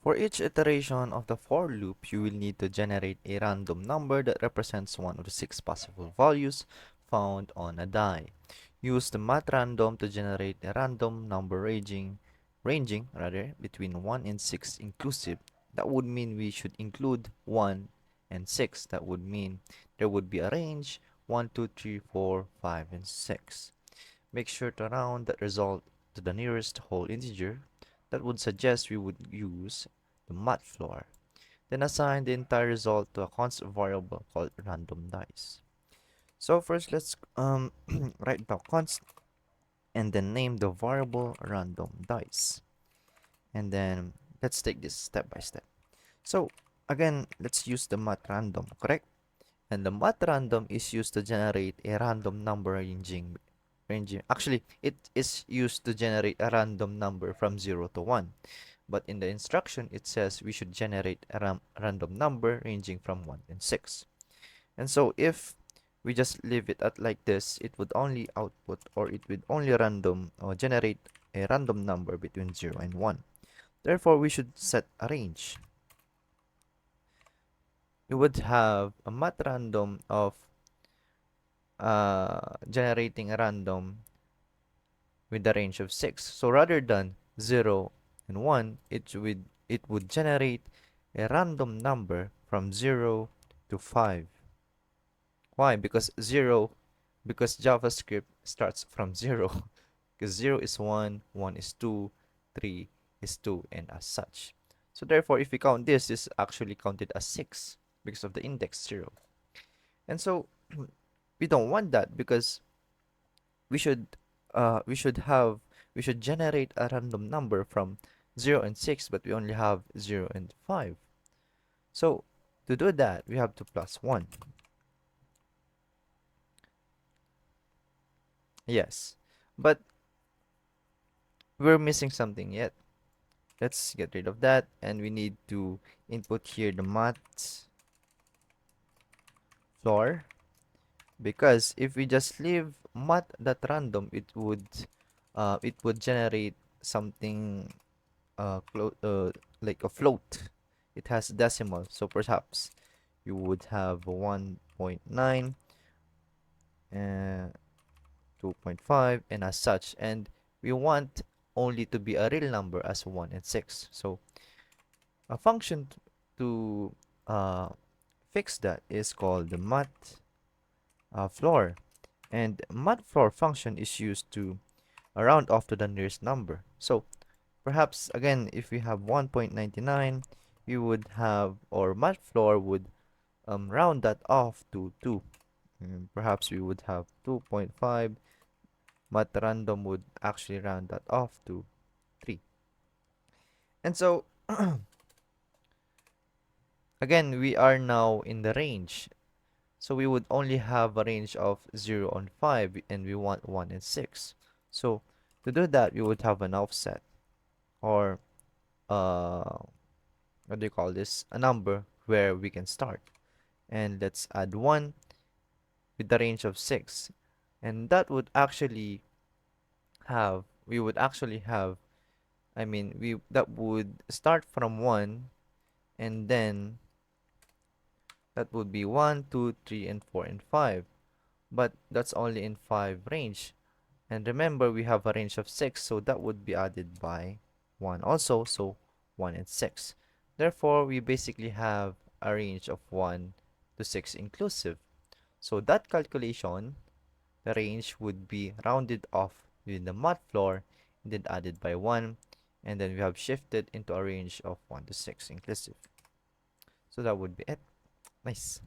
For each iteration of the for loop, you will need to generate a random number that represents one of the 6 possible values found on a die. Use the math random to generate a random number ranging between 1 and 6 inclusive. That would mean we should include 1 and 6. That would mean there would be a range 1, 2, 3, 4, 5, and 6. Make sure to round that result to the nearest whole integer. That would suggest we would use the math floor. Then assign the entire result to a constant variable called random dice. So first let's write the const and then name the variable random dice. And then let's take this step by step. So again, let's use the math random, correct? And the math random is used to generate a random number ranging. Actually, it is used to generate a random number from 0 to 1. But in the instruction, it says we should generate a random number ranging from 1 and 6. And so if we just leave it at like this, it would only output, or it would only random or generate a random number between 0 and 1. Therefore, we should set a range. We would have a math random of generating a random with the range of 6. So rather than 0 and 1, it would generate a random number from 0 to 5. Why? Because JavaScript starts from 0. Because 0 is 1, 1 is 2, 3 is 2, and as such. So therefore, if we count this is actually counted as 6 because of the index 0. And so we don't want that, because we should we should have we should generate a random number from 0 and 6, but we only have 0 and 5. So to do that, we have to plus 1. Yes, but we're missing something yet. Let's get rid of that, and we need to input here the math floor, because if we just leave math.random, it would generate something like a float. It has decimal, so perhaps you would have 1.9 and 2.5 and as such, and we want only to be a real number as 1 and 6. So a function to uh, fix that is called the math floor, and math floor function is used to round off to the nearest number. So perhaps again, if we have 1.99, we would have, or math floor would round that off to 2. Perhaps we would have 2.5. Math random would actually round that off to 3. And so again, we are now in the range. So we would only have a range of 0 and 5, and we want 1 and 6. So to do that, we would have an offset, or what do you call this? A number where we can start. And let's add 1 with the range of 6. And that would actually we would actually have, that would start from 1, and then that would be 1, 2, 3, and 4, and 5. But that's only in 5 range. And remember, we have a range of 6, so that would be added by 1 also, so 1 and 6. Therefore, we basically have a range of 1 to 6 inclusive. So that calculation, the range would be rounded off within the math floor, and then added by 1, and then we have shifted into a range of 1 to 6 inclusive. So that would be it. Nice.